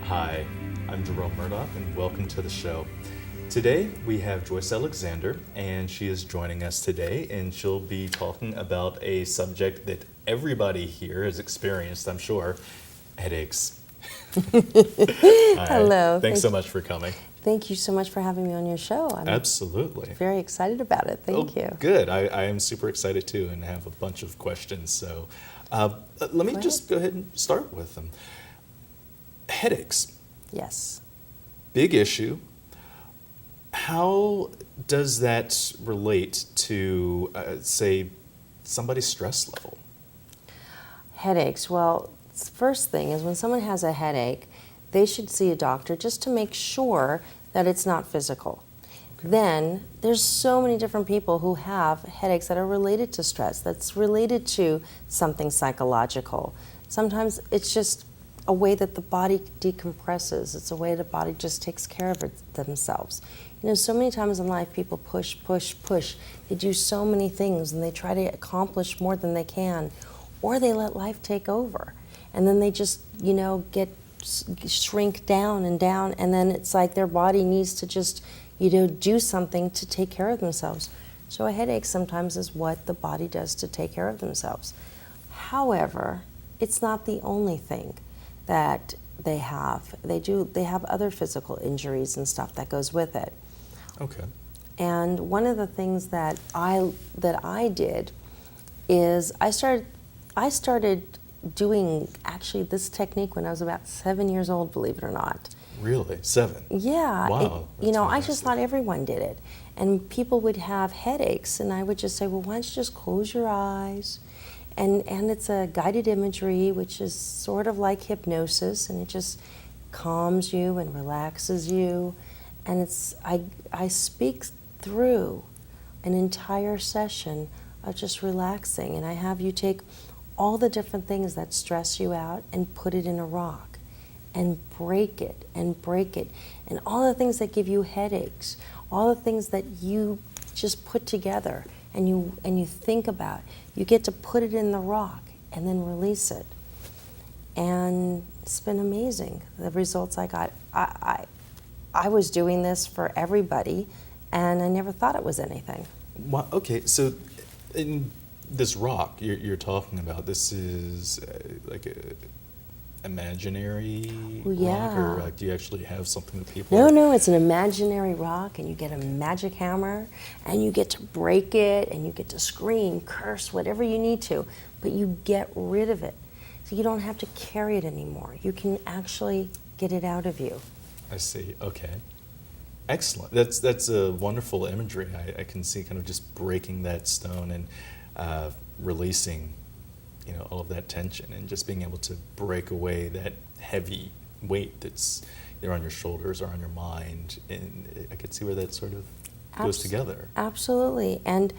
Hi, I'm Jerome Murdock, and welcome to the show. Today we have Joyce Alexander, and she is joining us today, and she'll be talking about a subject that everybody here has experienced, I'm sure, headaches. Hi. Hello. Thanks so much for coming. Thank you so much for having me on your show. I'm Absolutely. very excited about it. Thank you. Good. I am super excited too, and have a bunch of questions. So let me just go ahead and start with them. Headaches. Yes. Big issue. How does that relate to, say, somebody's stress level? Headaches. Well, first thing is when someone has a headache, they should see a doctor just to make sure that it's not physical. Okay. Then there's so many different people who have headaches that are related to stress, that's related to something psychological. Sometimes it's just a way that the body decompresses. It's a way the body just takes care of themselves. You know, so many times in life people push. They do so many things and they try to accomplish more than they can, or they let life take over. And then they just, shrink down, and then it's like their body needs to just, do something to take care of themselves. So a headache sometimes is what the body does to take care of themselves. However, it's not the only thing that they have. They have other physical injuries and stuff that goes with it. Okay. And one of the things that I did is I started doing actually this technique when I was about 7 years old, believe it or not. Really? 7? Yeah. Wow. I just thought everyone did it. And people would have headaches, and I would just say, well, why don't you just close your eyes? And it's a guided imagery, which is sort of like hypnosis, and it just calms you and relaxes you. And I speak through an entire session of just relaxing, and I have you take all the different things that stress you out and put it in a rock and break it, and all the things that give you headaches, all the things that you just put together and you think about, you get to put it in the rock and then release it. And it's been amazing, the results I got. I was doing this for everybody, and I never thought it was anything. Wow. Okay, so in this rock you're talking about, this is like a imaginary rock, or do you actually have something that people... No, it's an imaginary rock, and you get a magic hammer, and you get to break it, and you get to scream, curse, whatever you need to, but you get rid of it. So you don't have to carry it anymore. You can actually get it out of you. I see. Okay. Excellent. That's a wonderful imagery. I can see kind of just breaking that stone and releasing, all of that tension, and just being able to break away that heavy weight that's either on your shoulders or on your mind. And I could see where that sort of goes together. Absolutely. And,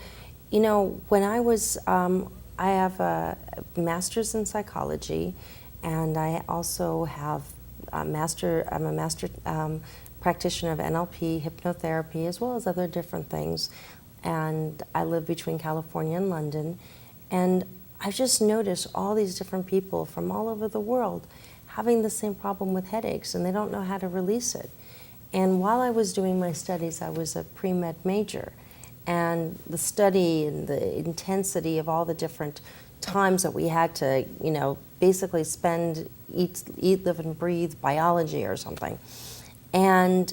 when I was, I have a master's in psychology, and I also have I'm a master practitioner of NLP, hypnotherapy, as well as other different things. And I live between California and London. And I've just noticed all these different people from all over the world having the same problem with headaches, and they don't know how to release it. And while I was doing my studies, I was a pre-med major. And the study and the intensity of all the different times that we had to, basically eat, live, and breathe biology or something. And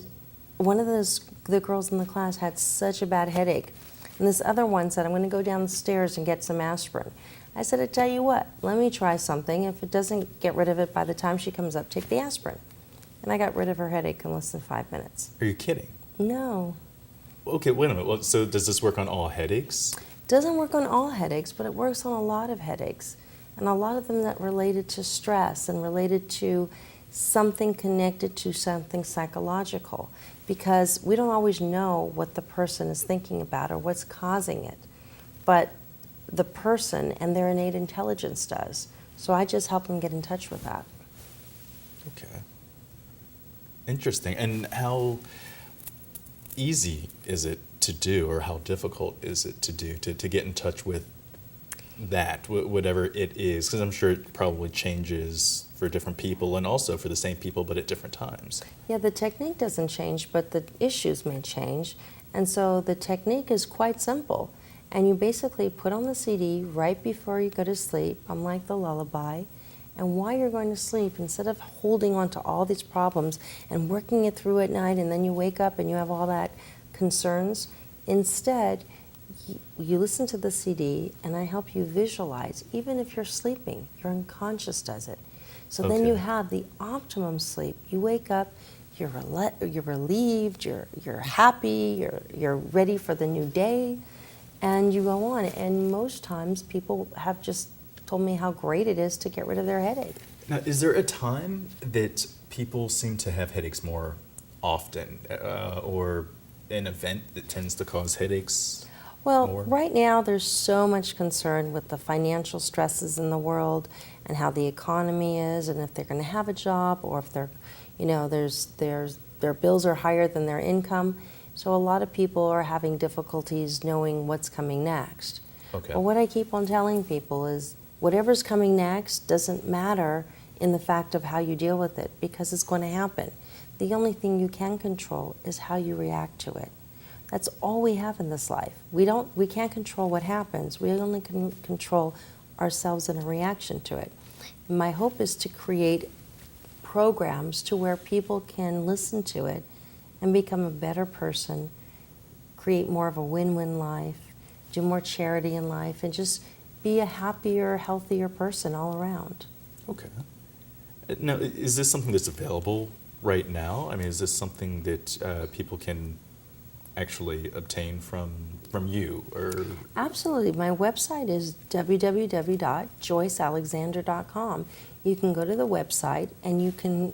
one of the girls in the class had such a bad headache. And this other one said, I'm going to go down the stairs and get some aspirin. I said, I tell you what, let me try something. If it doesn't get rid of it by the time she comes up, take the aspirin. And I got rid of her headache in less than 5 minutes. Are you kidding? No. Okay, wait a minute. Well, so does this work on all headaches? It doesn't work on all headaches, but it works on a lot of headaches. And a lot of them that related to stress and related to something connected to something psychological, because we don't always know what the person is thinking about or what's causing it. But the person and their innate intelligence does. So I just help them get in touch with that. Okay. Interesting. And how easy is it to do, or how difficult is it to do, to get in touch with that, whatever it is? Because I'm sure it probably changes for different people and also for the same people, but at different times. Yeah, the technique doesn't change, but the issues may change. And so the technique is quite simple. And you basically put on the CD right before you go to sleep, unlike the lullaby. And while you're going to sleep, instead of holding on to all these problems and working it through at night, and then you wake up and you have all that concerns, instead, you listen to the CD and I help you visualize. Even if you're sleeping, your unconscious does it. So then you have the optimum sleep. You wake up, you're relieved, you're happy, you're ready for the new day, and you go on. And most times people have just told me how great it is to get rid of their headache. Now, is there a time that people seem to have headaches more often, or an event that tends to cause headaches Well, more? right now there's so much concern with the financial stresses in the world and how the economy is, and if they're going to have a job, or if they're, their bills are higher than their income. So a lot of people are having difficulties knowing what's coming next. Okay. But what I keep on telling people is whatever's coming next doesn't matter in the fact of how you deal with it, because it's going to happen. The only thing you can control is how you react to it. That's all we have in this life. We can't control what happens. We only can control ourselves in a reaction to it. My hope is to create programs to where people can listen to it and become a better person, create more of a win-win life, do more charity in life, and just be a happier, healthier person all around. Okay. Now, is this something that's available right now? I mean, is this something that people can actually obtain from you, or? Absolutely. My website is www.joycealexander.com. You can go to the website and you can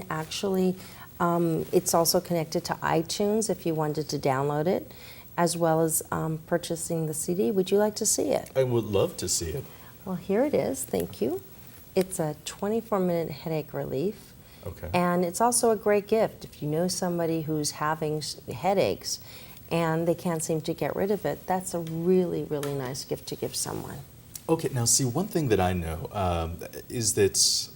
actually, it's also connected to iTunes if you wanted to download it, as well as purchasing the CD. Would you like to see it? I would love to see it. Well, here it is. Thank you. It's a 24-minute headache relief. Okay. And it's also a great gift if you know somebody who's having headaches and they can't seem to get rid of it. That's a really, really nice gift to give someone. Okay, now see, one thing that I know is that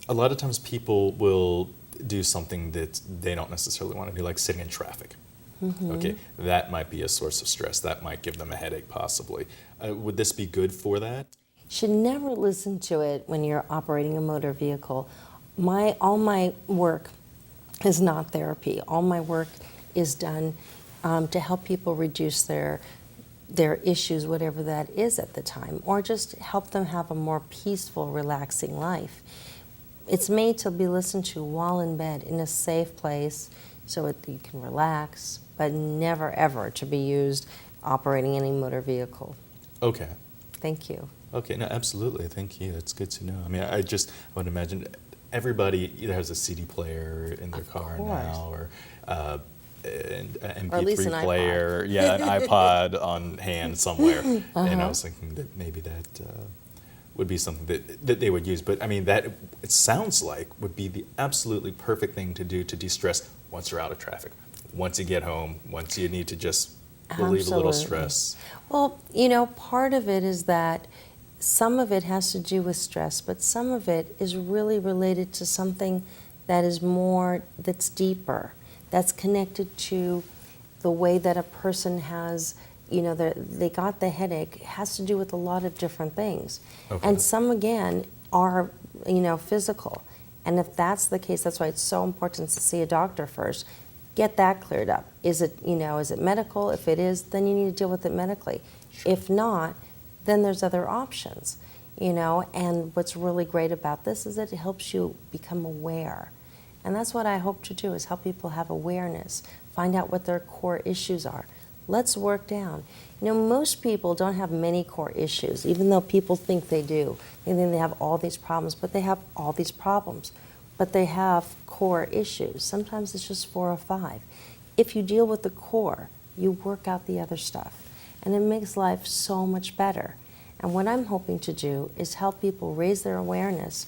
a lot of times people will do something that they don't necessarily want to do, like sitting in traffic. Mm-hmm. Okay, that might be a source of stress. That might give them a headache, possibly. Would this be good for that? You should never listen to it when you're operating a motor vehicle. All my work is not therapy. All my work is done to help people reduce their issues, whatever that is at the time, or just help them have a more peaceful, relaxing life. It's made to be listened to while in bed in a safe place so that you can relax, but never ever to be used operating any motor vehicle. Okay. Thank you. Okay, no, absolutely. Thank you. That's good to know. I mean, I would imagine everybody either has a CD player in their car now, or an MP3 or at least an player, iPod. yeah, an iPod on hand somewhere. And I was thinking that maybe that would be something that they would use. But I mean, that it sounds like would be the absolutely perfect thing to do to de-stress once you're out of traffic, once you get home, once you need to just relieve a little stress. Well, part of it is that some of it has to do with stress, but some of it is really related to something that is that's deeper, that's connected to the way that a person has, they got the headache. It has to do with a lot of different things. Okay. And some, again, are, physical. And if that's the case, that's why it's so important to see a doctor first. Get that cleared up. Is it medical? If it is, then you need to deal with it medically. Sure. If not, then there's other options, and what's really great about this is that it helps you become aware. And that's what I hope to do, is help people have awareness, find out what their core issues are. Let's work down. Most people don't have many core issues, even though people think they do. They think they have all these problems, but they have all these problems. But they have core issues. Sometimes it's just 4 or 5. If you deal with the core, you work out the other stuff. And it makes life so much better. And what I'm hoping to do is help people raise their awareness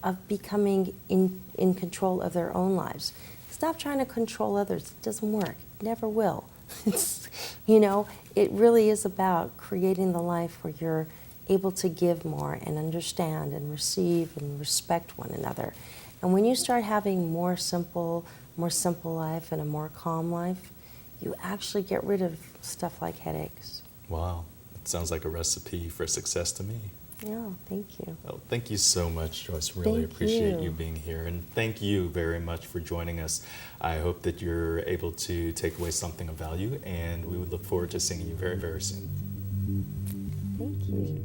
of becoming in control of their own lives. Stop trying to control others. It doesn't work. It never will. It's, you know, it really is about creating the life where you're able to give more and understand and receive and respect one another. And when you start having more simple life and a more calm life, you actually get rid of stuff like headaches. Wow, it sounds like a recipe for success to me. Yeah, thank you. Oh, thank you so much, Joyce. Really Thank appreciate you. you being here. And thank you very much for joining us. I hope that you're able to take away something of value, and we would look forward to seeing you very, very soon. Thank you.